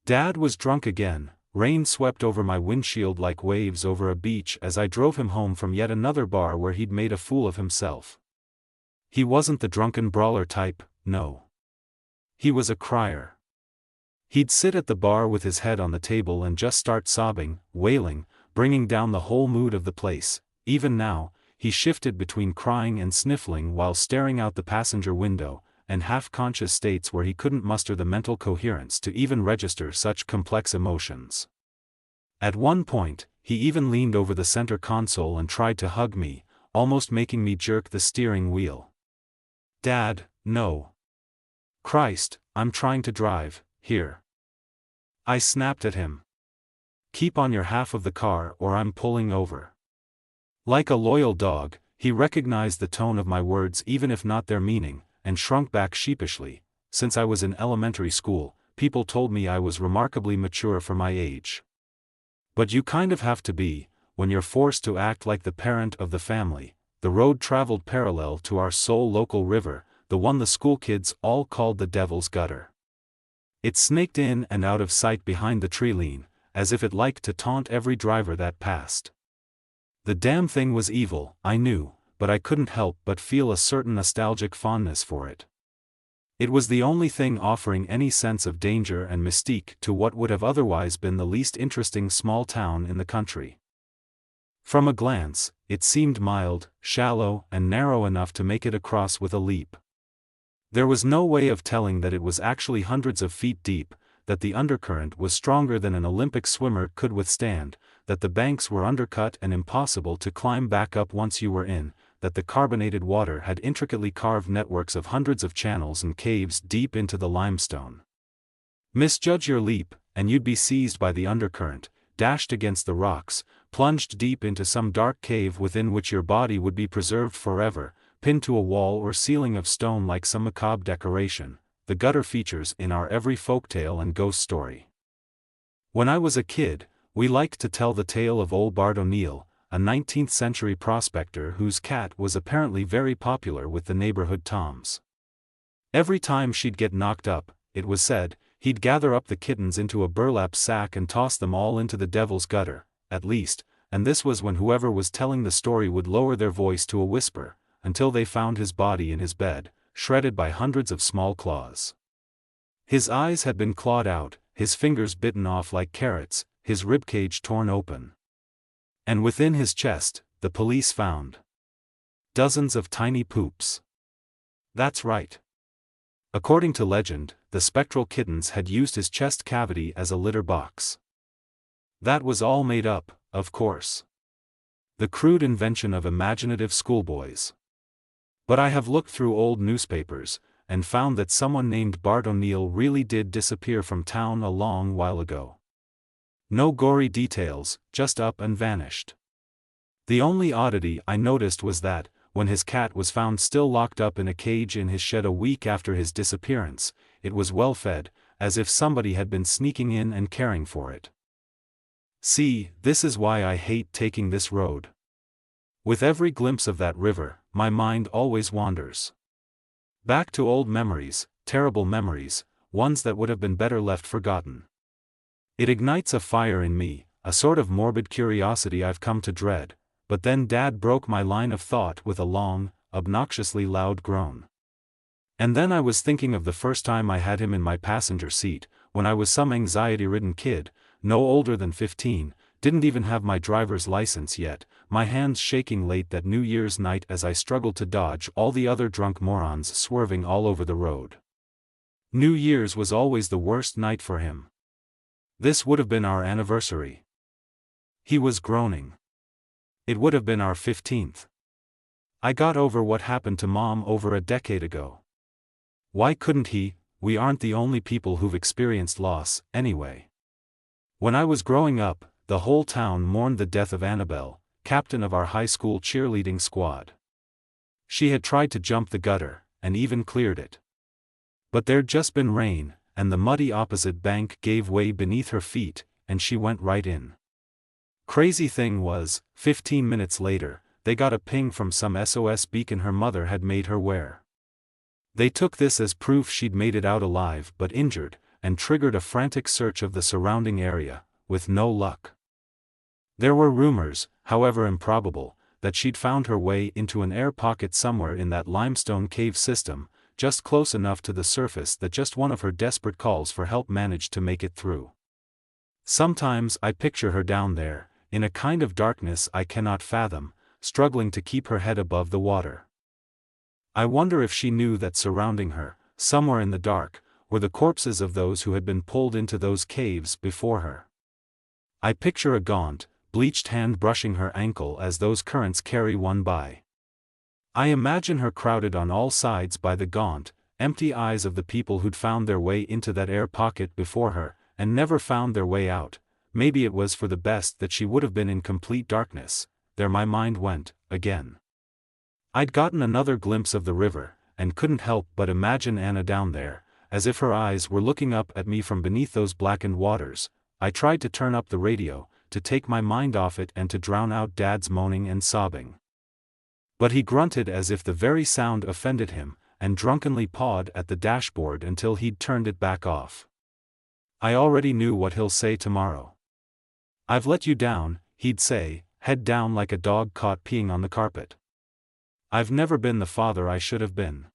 Dad was drunk again. Rain swept over my windshield like waves over a beach as I drove him home from yet another bar where he'd made a fool of himself. He wasn't the drunken brawler type, no. He was a crier. He'd sit at the bar with his head on the table and just start sobbing, wailing, bringing down the whole mood of the place. Even now, he shifted between crying and sniffling while staring out the passenger window, and half-conscious states where he couldn't muster the mental coherence to even register such complex emotions. At one point, he even leaned over the center console and tried to hug me, almost making me jerk the steering wheel. "Dad, no. Christ, I'm trying to drive, here." I snapped at him. "Keep on your half of the car or I'm pulling over." Like a loyal dog, he recognized the tone of my words even if not their meaning, and shrunk back sheepishly. Since I was in elementary school, people told me I was remarkably mature for my age. But you kind of have to be, when you're forced to act like the parent of the family. The road traveled parallel to our sole local river, the one the school kids all called the Devil's Gutter. It snaked in and out of sight behind the tree line, as if it liked to taunt every driver that passed. The damn thing was evil, I knew, but I couldn't help but feel a certain nostalgic fondness for it. It was the only thing offering any sense of danger and mystique to what would have otherwise been the least interesting small town in the country. From a glance, it seemed mild, shallow, and narrow enough to make it across with a leap. There was no way of telling that it was actually hundreds of feet deep, that the undercurrent was stronger than an Olympic swimmer could withstand, that the banks were undercut and impossible to climb back up once you were in, that the carbonated water had intricately carved networks of hundreds of channels and caves deep into the limestone. Misjudge your leap, and you'd be seized by the undercurrent, dashed against the rocks, plunged deep into some dark cave within which your body would be preserved forever, pinned to a wall or ceiling of stone like some macabre decoration, the gutter features in our every folktale and ghost story. When I was a kid, we liked to tell the tale of old Bart O'Neill, a 19th-century prospector whose cat was apparently very popular with the neighborhood toms. Every time she'd get knocked up, it was said, he'd gather up the kittens into a burlap sack and toss them all into the Devil's Gutter, at least, and this was when whoever was telling the story would lower their voice to a whisper, until they found his body in his bed, shredded by hundreds of small claws. His eyes had been clawed out, his fingers bitten off like carrots, his ribcage torn open. And within his chest, the police found dozens of tiny poops. That's right. According to legend, the spectral kittens had used his chest cavity as a litter box. That was all made up, of course. The crude invention of imaginative schoolboys. But I have looked through old newspapers, and found that someone named Bart O'Neill really did disappear from town a long while ago. No gory details, just up and vanished. The only oddity I noticed was that, when his cat was found still locked up in a cage in his shed a week after his disappearance, it was well fed, as if somebody had been sneaking in and caring for it. See, this is why I hate taking this road. With every glimpse of that river, my mind always wanders back to old memories, terrible memories, ones that would have been better left forgotten. It ignites a fire in me, a sort of morbid curiosity I've come to dread, but then Dad broke my line of thought with a long, obnoxiously loud groan. And then I was thinking of the first time I had him in my passenger seat, when I was some anxiety-ridden kid, no older than 15, didn't even have my driver's license yet, my hands shaking late that New Year's night as I struggled to dodge all the other drunk morons swerving all over the road. New Year's was always the worst night for him. This would have been our anniversary. He was groaning. It would have been our 15th. I got over what happened to Mom over a decade ago. Why couldn't he? We aren't the only people who've experienced loss, anyway. When I was growing up, the whole town mourned the death of Annabelle, captain of our high school cheerleading squad. She had tried to jump the gutter, and even cleared it. But there'd just been rain, and the muddy opposite bank gave way beneath her feet, and she went right in. Crazy thing was, 15 minutes later, they got a ping from some SOS beacon her mother had made her wear. They took this as proof she'd made it out alive but injured, and triggered a frantic search of the surrounding area, with no luck. There were rumors, however improbable, that she'd found her way into an air pocket somewhere in that limestone cave system, just close enough to the surface that just one of her desperate calls for help managed to make it through. Sometimes I picture her down there, in a kind of darkness I cannot fathom, struggling to keep her head above the water. I wonder if she knew that surrounding her, somewhere in the dark, were the corpses of those who had been pulled into those caves before her. I picture a gaunt, bleached hand brushing her ankle as those currents carry one by. I imagine her crowded on all sides by the gaunt, empty eyes of the people who'd found their way into that air pocket before her, and never found their way out. Maybe it was for the best that she would have been in complete darkness. There my mind went, again. I'd gotten another glimpse of the river, and couldn't help but imagine Anna down there, as if her eyes were looking up at me from beneath those blackened waters. I tried to turn up the radio, to take my mind off it and to drown out Dad's moaning and sobbing. But he grunted as if the very sound offended him, and drunkenly pawed at the dashboard until he'd turned it back off. I already knew what he'll say tomorrow. "I've let you down," he'd say, head down like a dog caught peeing on the carpet. "I've never been the father I should have been.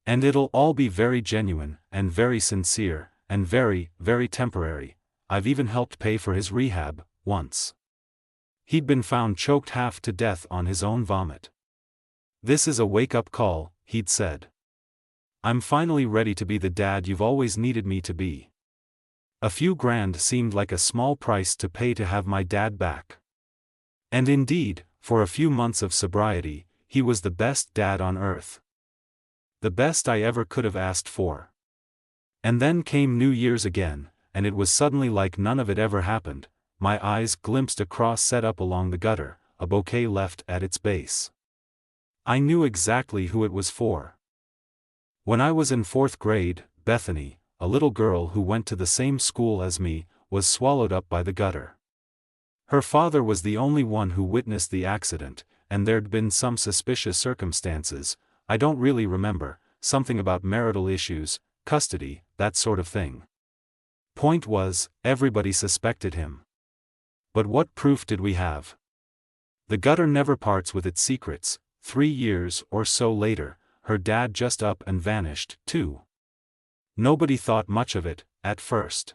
And it'll all be very genuine, and very sincere, and very, very temporary. I've even helped pay for his rehab, once. He'd been found choked half to death on his own vomit. This is a wake-up call," he'd said. "I'm finally ready to be the dad you've always needed me to be." A few grand seemed like a small price to pay to have my dad back. And indeed, for a few months of sobriety, he was the best dad on earth. The best I ever could have asked for. And then came New Year's again, and it was suddenly like none of it ever happened. My eyes glimpsed a cross set up along the gutter, a bouquet left at its base. I knew exactly who it was for. When I was in 4th grade, Bethany, a little girl who went to the same school as me, was swallowed up by the gutter. Her father was the only one who witnessed the accident, and there'd been some suspicious circumstances. I don't really remember, something about marital issues, custody, that sort of thing. Point was, everybody suspected him. But what proof did we have? The gutter never parts with its secrets. 3 years or so later, her dad just up and vanished, too. Nobody thought much of it, at first.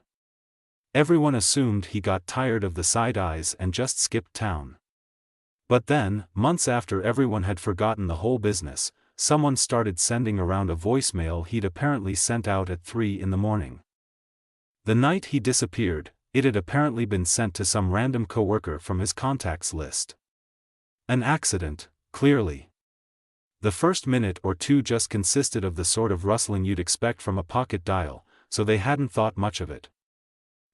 Everyone assumed he got tired of the side eyes and just skipped town. But then, months after everyone had forgotten the whole business, someone started sending around a voicemail he'd apparently sent out at 3 in the morning. The night he disappeared, it had apparently been sent to some random coworker from his contacts list. An accident, clearly. The first minute or two just consisted of the sort of rustling you'd expect from a pocket dial, so they hadn't thought much of it.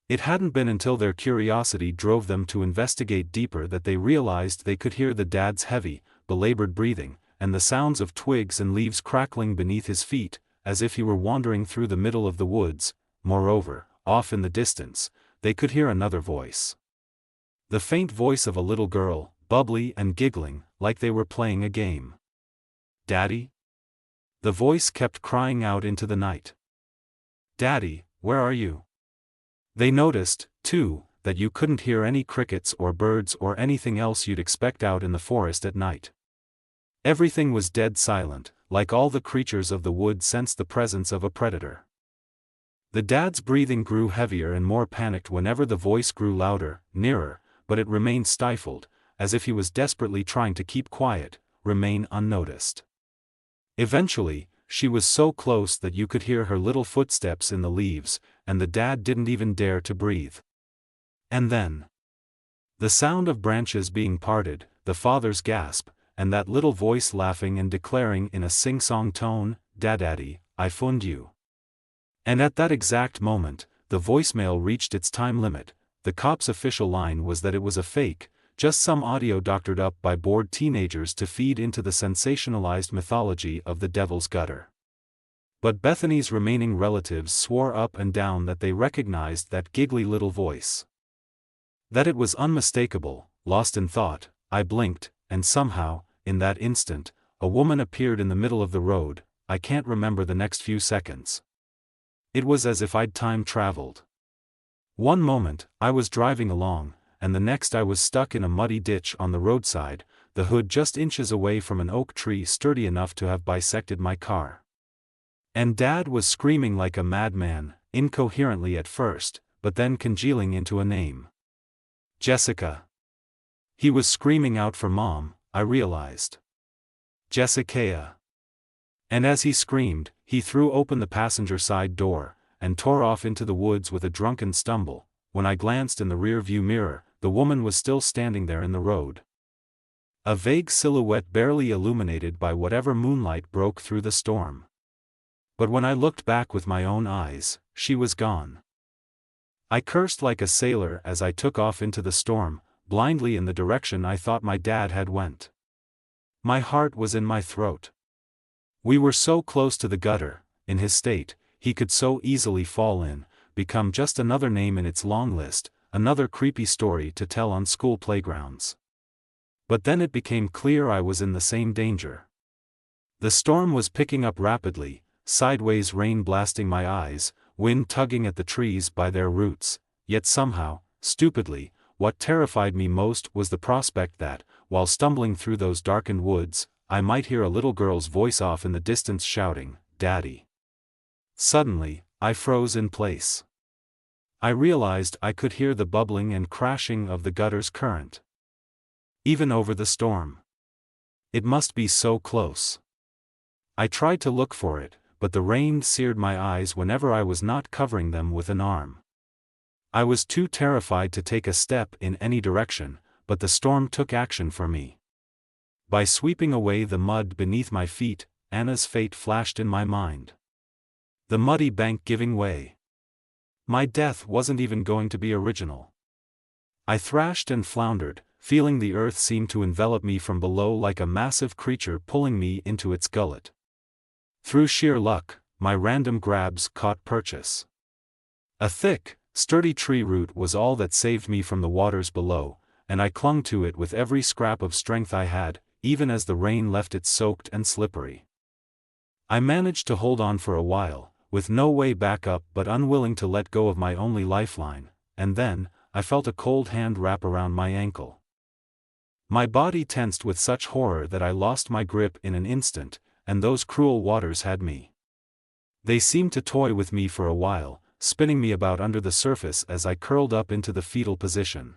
It hadn't been until their curiosity drove them to investigate deeper that they realized they could hear the dad's heavy, belabored breathing, and the sounds of twigs and leaves crackling beneath his feet, as if he were wandering through the middle of the woods. Moreover, off in the distance, they could hear another voice. The faint voice of a little girl, bubbly and giggling, like they were playing a game. "Daddy?" The voice kept crying out into the night. "Daddy, where are you?" They noticed, too, that you couldn't hear any crickets or birds or anything else you'd expect out in the forest at night. Everything was dead silent, like all the creatures of the wood sensed the presence of a predator. The dad's breathing grew heavier and more panicked whenever the voice grew louder, nearer, but it remained stifled, as if he was desperately trying to keep quiet, remain unnoticed. Eventually, she was so close that you could hear her little footsteps in the leaves, and the dad didn't even dare to breathe. And then, the sound of branches being parted, the father's gasp, and that little voice laughing and declaring in a sing-song tone, "Dadaddy, I found you." And at that exact moment, the voicemail reached its time limit. The cop's official line was that it was a fake, just some audio doctored up by bored teenagers to feed into the sensationalized mythology of the Devil's Gutter. But Bethany's remaining relatives swore up and down that they recognized that giggly little voice. That it was unmistakable. Lost in thought, I blinked, and somehow, in that instant, a woman appeared in the middle of the road. I can't remember the next few seconds. It was as if I'd time traveled. One moment, I was driving along, and the next I was stuck in a muddy ditch on the roadside, the hood just inches away from an oak tree sturdy enough to have bisected my car. And Dad was screaming like a madman, incoherently at first, but then congealing into a name. Jessica. He was screaming out for Mom, I realized. Jessica. And as he screamed, he threw open the passenger side door, and tore off into the woods with a drunken stumble. When I glanced in the rear-view mirror, the woman was still standing there in the road. A vague silhouette barely illuminated by whatever moonlight broke through the storm. But when I looked back with my own eyes, she was gone. I cursed like a sailor as I took off into the storm, blindly in the direction I thought my dad had went. My heart was in my throat. We were so close to the gutter. In his state, he could so easily fall in, become just another name in its long list, another creepy story to tell on school playgrounds. But then it became clear I was in the same danger. The storm was picking up rapidly, sideways rain blasting my eyes, wind tugging at the trees by their roots, yet somehow, stupidly, what terrified me most was the prospect that, while stumbling through those darkened woods, I might hear a little girl's voice off in the distance shouting, "Daddy." Suddenly, I froze in place. I realized I could hear the bubbling and crashing of the gutter's current. Even over the storm. It must be so close. I tried to look for it, but the rain seared my eyes whenever I was not covering them with an arm. I was too terrified to take a step in any direction, but the storm took action for me. By sweeping away the mud beneath my feet, Anna's fate flashed in my mind. The muddy bank giving way. My death wasn't even going to be original. I thrashed and floundered, feeling the earth seem to envelop me from below like a massive creature pulling me into its gullet. Through sheer luck, my random grabs caught purchase. A thick, sturdy tree root was all that saved me from the waters below, and I clung to it with every scrap of strength I had, even as the rain left it soaked and slippery. I managed to hold on for a while, with no way back up but unwilling to let go of my only lifeline, and then, I felt a cold hand wrap around my ankle. My body tensed with such horror that I lost my grip in an instant, and those cruel waters had me. They seemed to toy with me for a while, spinning me about under the surface as I curled up into the fetal position.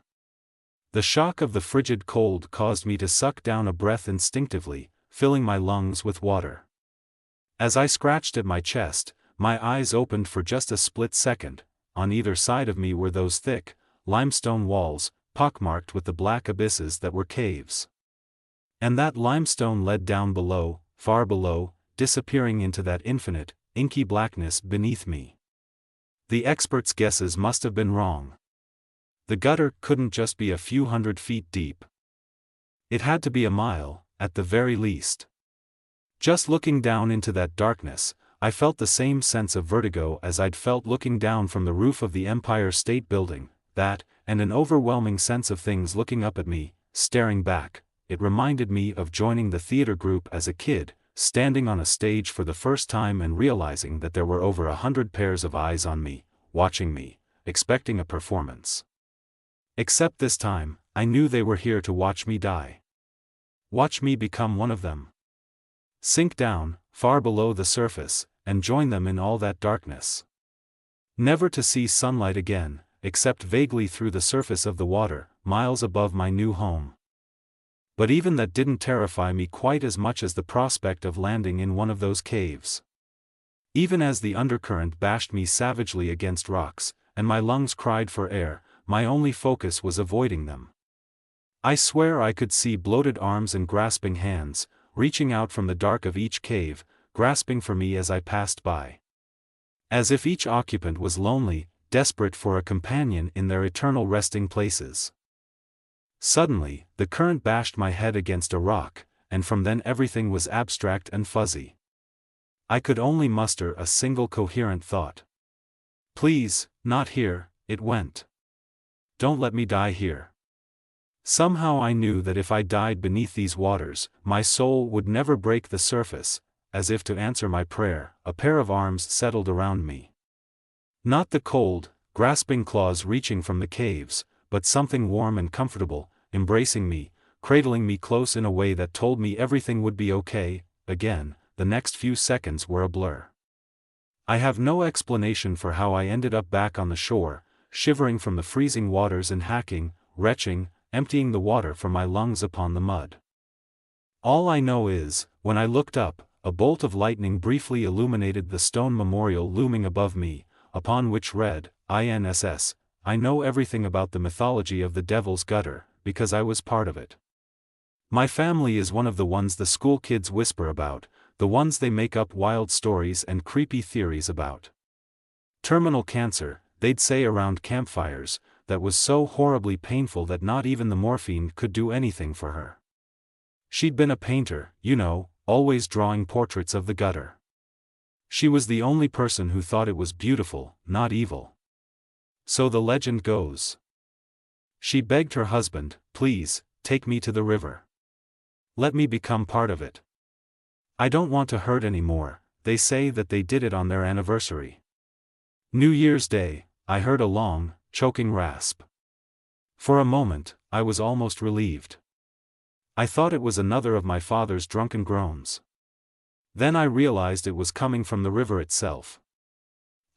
The shock of the frigid cold caused me to suck down a breath instinctively, filling my lungs with water. As I scratched at my chest, my eyes opened for just a split second. On either side of me were those thick, limestone walls, pockmarked with the black abysses that were caves. And that limestone led down below, far below, disappearing into that infinite, inky blackness beneath me. The experts' guesses must have been wrong. The gutter couldn't just be a few 100 feet deep. It had to be a mile, at the very least. Just looking down into that darkness, I felt the same sense of vertigo as I'd felt looking down from the roof of the Empire State Building, that, and an overwhelming sense of things looking up at me, staring back. It reminded me of joining the theater group as a kid, standing on a stage for the first time and realizing that there were over 100 pairs of eyes on me, watching me, expecting a performance. Except this time, I knew they were here to watch me die. Watch me become one of them. Sink down, far below the surface, and join them in all that darkness. Never to see sunlight again, except vaguely through the surface of the water, miles above my new home. But even that didn't terrify me quite as much as the prospect of landing in one of those caves. Even as the undercurrent bashed me savagely against rocks, and my lungs cried for air, my only focus was avoiding them. I swear I could see bloated arms and grasping hands, reaching out from the dark of each cave, grasping for me as I passed by. As if each occupant was lonely, desperate for a companion in their eternal resting places. Suddenly, the current bashed my head against a rock, and from then everything was abstract and fuzzy. I could only muster a single coherent thought. "Please, not here," it went. "Don't let me die here." Somehow I knew that if I died beneath these waters, my soul would never break the surface. As if to answer my prayer, a pair of arms settled around me. Not the cold, grasping claws reaching from the caves, but something warm and comfortable, embracing me, cradling me close in a way that told me everything would be okay. Again, the next few seconds were a blur. I have no explanation for how I ended up back on the shore, shivering from the freezing waters and hacking, retching, emptying the water from my lungs upon the mud. All I know is, when I looked up, a bolt of lightning briefly illuminated the stone memorial looming above me, upon which read, INSS, I know everything about the mythology of the Devil's Gutter, because I was part of it. My family is one of the ones the school kids whisper about, the ones they make up wild stories and creepy theories about. Terminal cancer, they'd say around campfires, that was so horribly painful that not even the morphine could do anything for her. She'd been a painter, you know, always drawing portraits of the gutter. She was the only person who thought it was beautiful, not evil. So the legend goes. She begged her husband, please, take me to the river. Let me become part of it. I don't want to hurt anymore. They say that they did it on their anniversary. New Year's Day, I heard a long, choking rasp. For a moment, I was almost relieved. I thought it was another of my father's drunken groans. Then I realized it was coming from the river itself.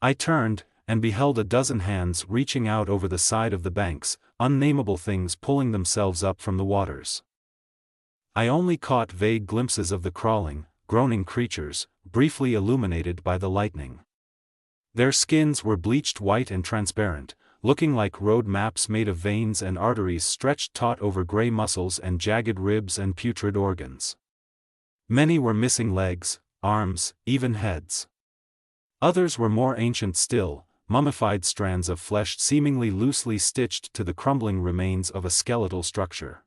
I turned, and beheld a dozen hands reaching out over the side of the banks, unnamable things pulling themselves up from the waters. I only caught vague glimpses of the crawling, groaning creatures, briefly illuminated by the lightning. Their skins were bleached white and transparent, looking like road maps made of veins and arteries stretched taut over gray muscles and jagged ribs and putrid organs. Many were missing legs, arms, even heads. Others were more ancient still, mummified strands of flesh seemingly loosely stitched to the crumbling remains of a skeletal structure.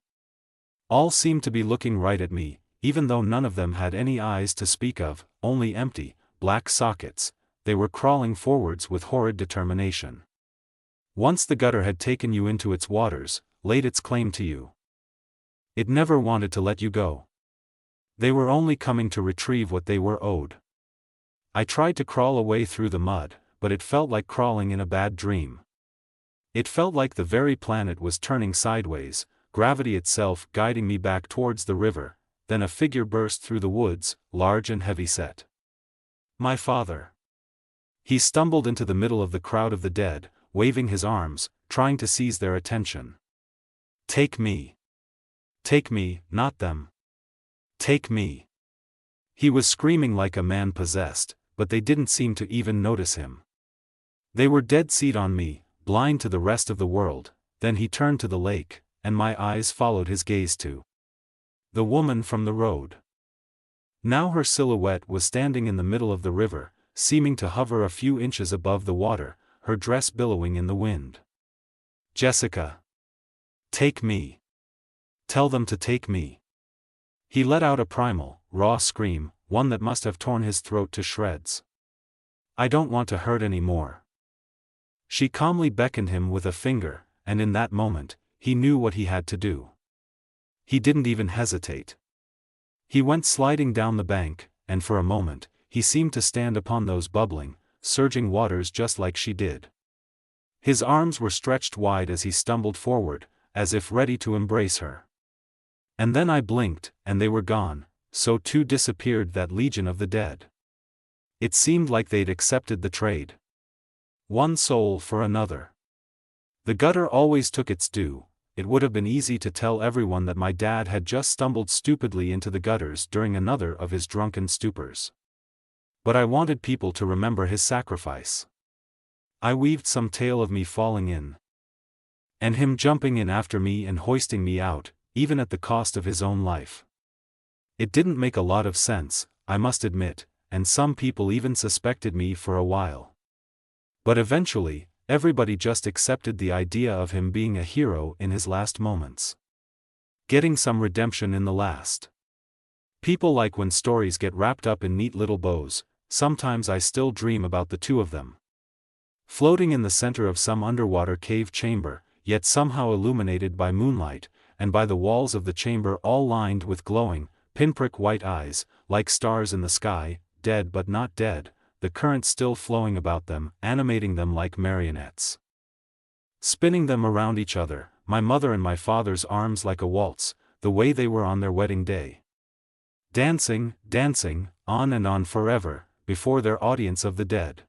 All seemed to be looking right at me, even though none of them had any eyes to speak of, only empty, black sockets. They were crawling forwards with horrid determination. Once the gutter had taken you into its waters, laid its claim to you. It never wanted to let you go. They were only coming to retrieve what they were owed. I tried to crawl away through the mud, but it felt like crawling in a bad dream. It felt like the very planet was turning sideways, gravity itself guiding me back towards the river. Then a figure burst through the woods, large and heavy-set. My father. He stumbled into the middle of the crowd of the dead, waving his arms, trying to seize their attention. Take me. Take me, not them. Take me. He was screaming like a man possessed, but they didn't seem to even notice him. They were dead set on me, blind to the rest of the world. Then he turned to the lake, and my eyes followed his gaze to the woman from the road. Now her silhouette was standing in the middle of the river, seeming to hover a few inches above the water, her dress billowing in the wind. Jessica. Take me. Tell them to take me. He let out a primal, raw scream, one that must have torn his throat to shreds. I don't want to hurt any more. She calmly beckoned him with a finger, and in that moment, he knew what he had to do. He didn't even hesitate. He went sliding down the bank, and for a moment, he seemed to stand upon those bubbling, surging waters just like she did. His arms were stretched wide as he stumbled forward, as if ready to embrace her. And then I blinked, and they were gone, so too disappeared that legion of the dead. It seemed like they'd accepted the trade. One soul for another. The gutter always took its due. It would have been easy to tell everyone that my dad had just stumbled stupidly into the gutters during another of his drunken stupors. But I wanted people to remember his sacrifice. I weaved some tale of me falling in, and him jumping in after me and hoisting me out, even at the cost of his own life. It didn't make a lot of sense, I must admit, and some people even suspected me for a while. But eventually, everybody just accepted the idea of him being a hero in his last moments. Getting some redemption in the last. People like when stories get wrapped up in neat little bows. Sometimes I still dream about the two of them. Floating in the center of some underwater cave chamber, yet somehow illuminated by moonlight, and by the walls of the chamber all lined with glowing, pinprick white eyes, like stars in the sky, dead but not dead, the current still flowing about them, animating them like marionettes. Spinning them around each other, my mother and my father's arms like a waltz, the way they were on their wedding day. Dancing, dancing, on and on forever, before their audience of the dead.